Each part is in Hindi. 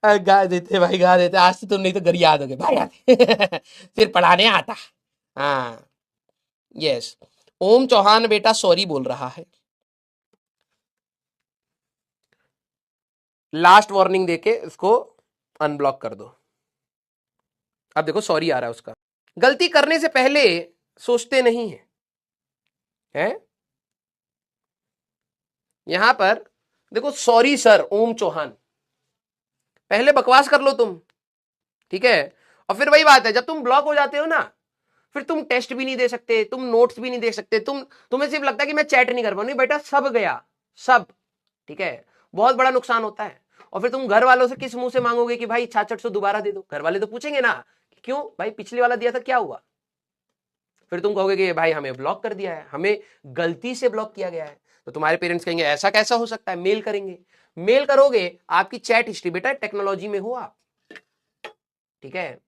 गा देते भाई, गा देते। आज तो तुम नहीं तो घर याद हो गए भाई आते। फिर पढ़ाने आता। हाँ। यस। ओम चौहान बेटा सॉरी बोल रहा है। लास्ट वार्निंग देके इसको अनब्लॉक कर दो। अब देखो सॉरी आ रहा है उसका। गलती करने से पहले सोचते नहीं है, हैं? यहां पर देखो, सॉरी सर ओम चौहान। पहले बकवास कर लो तुम, ठीक है? और फिर वही बात है, जब तुम ब्लॉक हो जाते हो ना, फिर तुम टेस्ट भी नहीं दे सकते, तुम नोट्स भी नहीं दे सकते, तुम्हें सिर्फ लगता है कि मैं चैट नहीं कर पाऊँ। नहीं बेटा, सब गया, सब। ठीक है? बहुत बड़ा नुकसान होता है। और फिर तुम घर वालों से किस मुंह से मांगोगे कि भाई 6600 दोबारा दे दो? घर वाले तो पूछेंगे ना, क्यों भाई पिछले वाला दिया था क्या हुआ? फिर तुम कहोगे कि भाई हमें ब्लॉक कर दिया है, हमें गलती से ब्लॉक किया गया है। तो तुम्हारे पेरेंट्स कहेंगे ऐसा कैसा हो सकता है, मेल करेंगे। मेल करोगे, आपकी चैट हिस्ट्री, बेटा टेक्नोलॉजी में हो आप, ठीक है?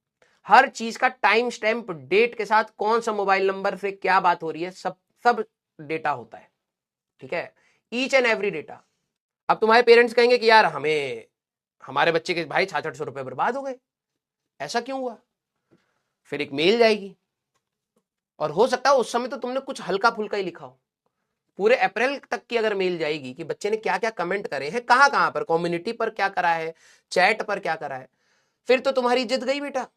हर चीज का टाइम स्टैम्प डेट के साथ, कौन सा मोबाइल नंबर से क्या बात हो रही है, सब सब डेटा होता है, ठीक है? Each and every data. अब तुम्हारे पेरेंट्स कहेंगे कि यार हमें, हमारे बच्चे के भाई 6600 रुपए बर्बाद हो गए, ऐसा क्यों हुआ? फिर एक मेल जाएगी, और हो सकता है उस समय तो तुमने कुछ हल्का फुल्का ही लिखा हो। पूरे अप्रैल तक की अगर मेल जाएगी कि बच्चे ने क्या क्या कमेंट करे हैं, कहां कहां पर, कम्युनिटी पर क्या करा है, चैट पर क्या करा है, फिर तो तुम्हारी इज्जत गई बेटा।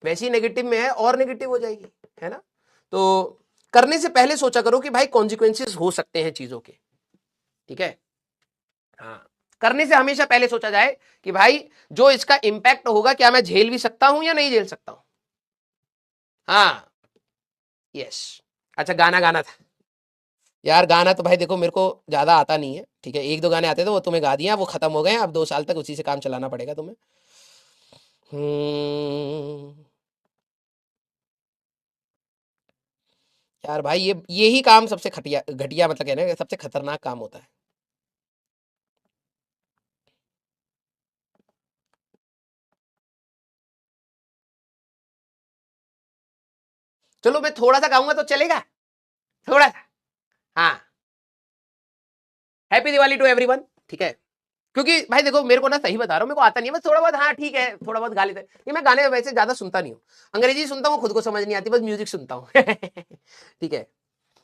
वैसी नेगेटिव में है और नेगेटिव हो जाएगी, है ना? तो करने से पहले सोचा करो कि भाई कॉन्सिक्वेंसेस हो सकते हैं चीजों के, ठीक है? हाँ। करने से हमेशा पहले सोचा जाए कि भाई जो इसका इंपैक्ट होगा, क्या मैं झेल भी सकता हूं या नहीं झेल सकता हूं। हाँ। यस। अच्छा, गाना गाना था यार। गाना तो भाई देखो मेरे को ज्यादा आता नहीं है, ठीक है? एक दो गाने आते थे, वो तुम्हें गा दिया, वो खत्म हो गए हैं। अब 2 साल तक उसी से काम चलाना पड़ेगा तुम्हें। हम्म। यार भाई ये ही काम सबसे खटिया घटिया, मतलब कहने का सबसे खतरनाक काम होता है। चलो मैं थोड़ा सा गाऊंगा तो चलेगा, थोड़ा सा। हाँ। हैप्पी दिवाली टू एवरीवन, ठीक है? क्योंकि भाई देखो, मेरे को ना, सही बता रहा हूँ, मेरे को आता नहीं है, बस थोड़ा बहुत, हाँ ठीक है, थोड़ा बहुत गा लेते हैं। ये मैं गाने वैसे ज्यादा सुनता नहीं हूँ। अंग्रेजी सुनता हूँ, खुद को समझ नहीं आती, बस म्यूजिक सुनता हूँ। ठीक है?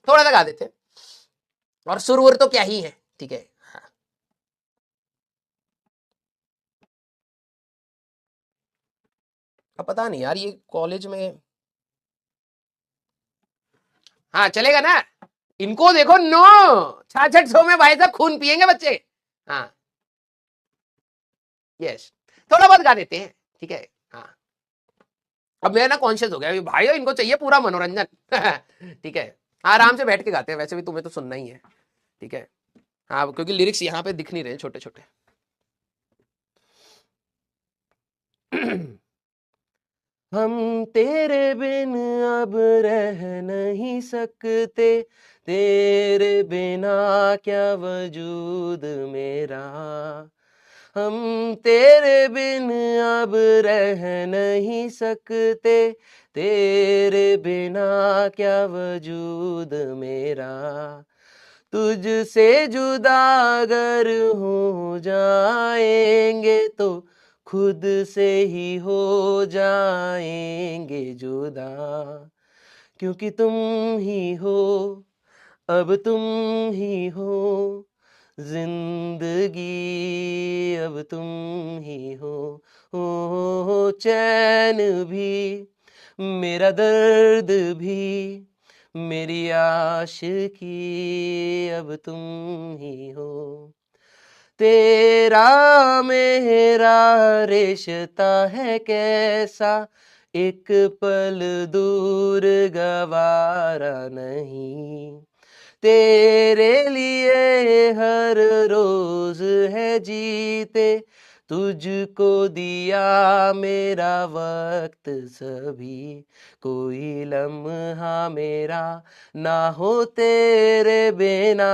थोड़ा सा गा देते हैं। और सुर वुर तो क्या ही है, ठीक है? हाँ। अब पता नहीं यार, ये कॉलेज में। हाँ चलेगा ना? इनको देखो, नो 6600 में भाई साहब खून पियेंगे बच्चे। हाँ। यस। थोड़ा बहुत गा देते हैं, ठीक है? हाँ। अब मैं ना कॉन्शियस हो गया भाई, इनको चाहिए पूरा मनोरंजन। ठीक है? आराम से बैठ के गाते हैं, वैसे भी तुम्हें तो सुनना ही है, ठीक है? हाँ, क्योंकि लिरिक्स यहाँ पे दिख नहीं रहे छोटे छोटे। हम तेरे बिन अब रह नहीं सकते, तेरे बिना क्या वजूद मेरा। हम तेरे बिन अब रह नहीं सकते, तेरे बिना क्या वजूद मेरा। तुझसे जुदा अगर हो जाएंगे तो खुद से ही हो जाएंगे जुदा। क्योंकि तुम ही हो, अब तुम ही हो जिंदगी, अब तुम ही हो चैन भी, मेरा दर्द भी, मेरी आशिकी, अब तुम ही हो। तेरा मेरा रिश्ता है कैसा, एक पल दूर गवारा नहीं। तेरे लिए हर रोज है जीते, तुझको दिया मेरा वक्त सभी। कोई लम्हा मेरा ना हो तेरे बिना,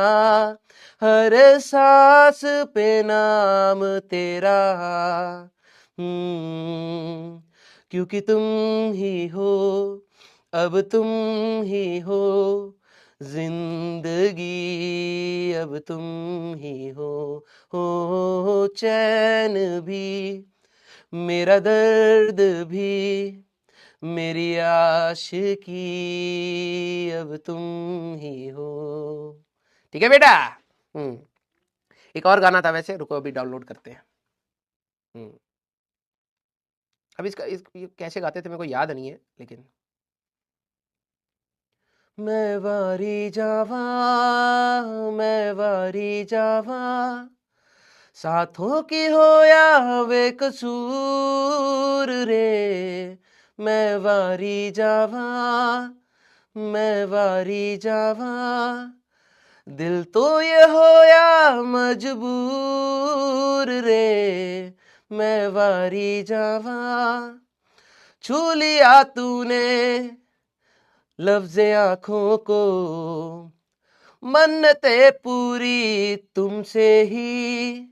हर सांस पे नाम तेरा। क्योंकि तुम ही हो, अब तुम ही हो जिंदगी अब तुम ही हो चैन भी, मेरा दर्द भी, मेरी आशिकी अब तुम ही हो। ठीक है बेटा। एक और गाना था वैसे, रुको अभी डाउनलोड करते हैं। अब ये कैसे गाते थे मेरे को याद नहीं है, लेकिन मैं वारी जावा, मैं वारी जावा, साथों की हो या बेकसूर रे, मैं वारी जावा, मैं वारी जावा, दिल तो ये हो या मजबूर रे, मैं वारी जावा, छू लिया तूने लफ्ज़े आँखों को, मन्नतें पूरी तुमसे ही,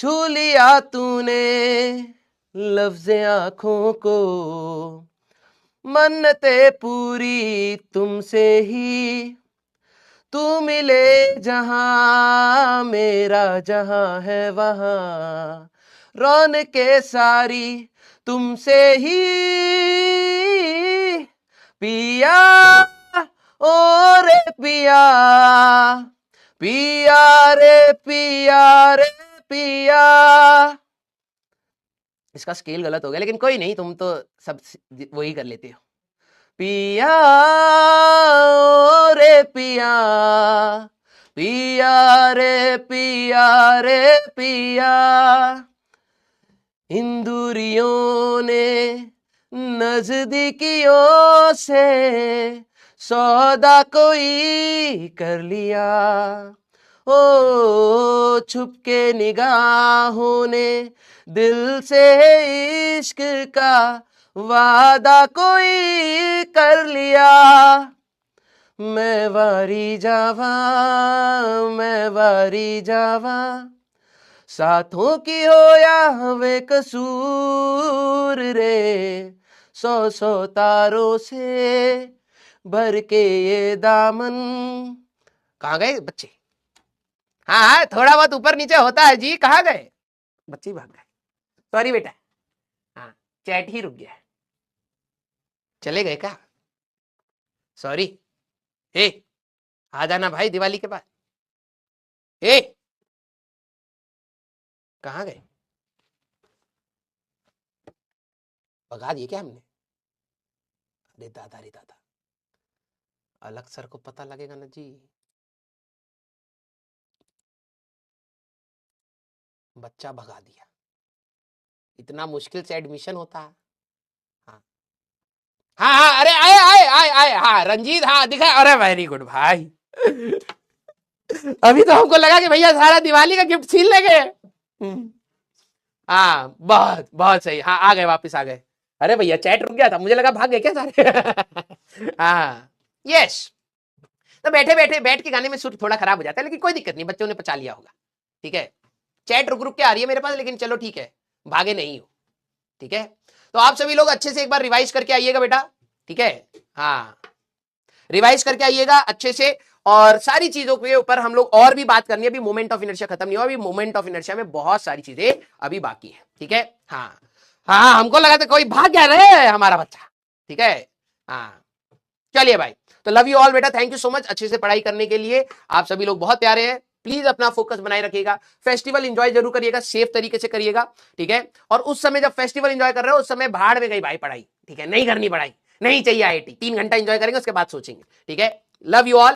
छू लिया तूने लफ्ज़े आँखों को, मन्नतें पूरी तुमसे ही, तू मिले जहां मेरा जहां है वहां, रौनकें सारी तुमसे ही, पिया ओ रे पिया, पिया रे पिया रे पिया। इसका स्केल गलत हो गया, लेकिन कोई नहीं, तुम तो सब वही कर लेते हो। पिया ओ रे पिया, पिया रे पिया रे पिया, इन दूरियों ने नजदीकियों से सौदा कोई कर लिया, ओ छुपके निगाहों ने दिल से इश्क का वादा कोई कर लिया, मैं वारी जावा, मैं वारी जावा, साथों की हो या बेकसूर रे, सौ सौ तारों से भर के ये दामन। कहाँ गए बच्चे? हाँ थोड़ा बहुत ऊपर नीचे होता है जी, कहाँ गए बच्चे? भाग गए, सॉरी बेटा। हाँ चैट ही रुक गया, चले गए क्या? सॉरी। ए आ जाना भाई दिवाली के बाद। ए कहाँ गए? भगा दिए क्या हमने? अरे दादा, रे दादा, अलग सर को पता लगेगा ना जी। बच्चा भगा दिया, इतना मुश्किल से एडमिशन होता है। हाँ हाँ हाँ, अरे आए आए आए आए, हाँ रंजीत, हाँ दिखा, अरे वेरी गुड भाई। अभी तो हमको लगा कि भैया सारा दिवाली का गिफ्ट छीन लेंगे। हाँ बहुत बहुत सही, हाँ आ गए, वापस आ गए। अरे भैया चैट रुक गया था, मुझे लगा भाग गए क्या सारे। हाँ यस। तो बैठे बैठे बैठ के गाने में सुर थोड़ा खराब हो जाता है, लेकिन कोई दिक्कत नहीं, बच्चों ने पचा लिया होगा। ठीक है, चैट रुक रुक के आ रही है मेरे पास, लेकिन चलो ठीक है, भागे नहीं हो। ठीक है, तो आप सभी लोग अच्छे से एक बार रिवाइज करके आइएगा बेटा। ठीक है, हाँ रिवाइज करके आइएगा अच्छे से, और सारी चीजों के ऊपर हम लोग और भी बात करनी है। अभी मोमेंट ऑफ इनर्शिया खत्म नहीं हुआ, अभी मोमेंट ऑफ इनर्शिया में बहुत सारी चीजें अभी बाकी है। ठीक है, हाँ हाँ, हमको लगा था कोई भाग गया रहे हमारा बच्चा। ठीक है, हाँ चलिए भाई, तो लव यू ऑल बेटा, थैंक यू सो मच अच्छे से पढ़ाई करने के लिए। आप सभी लोग बहुत प्यारे हैं, प्लीज अपना फोकस बनाए रखिएगा, फेस्टिवल एंजॉय जरूर करिएगा, सेफ तरीके से करिएगा। ठीक है, और उस समय जब फेस्टिवल एंजॉय कर रहे हो उस समय भाड़ में गई भाई पढ़ाई। ठीक है, नहीं करनी पढ़ाई, नहीं चाहिए आईआईटी, 3 घंटा एंजॉय करेंगे उसके बाद सोचेंगे। ठीक है, लव यू ऑल।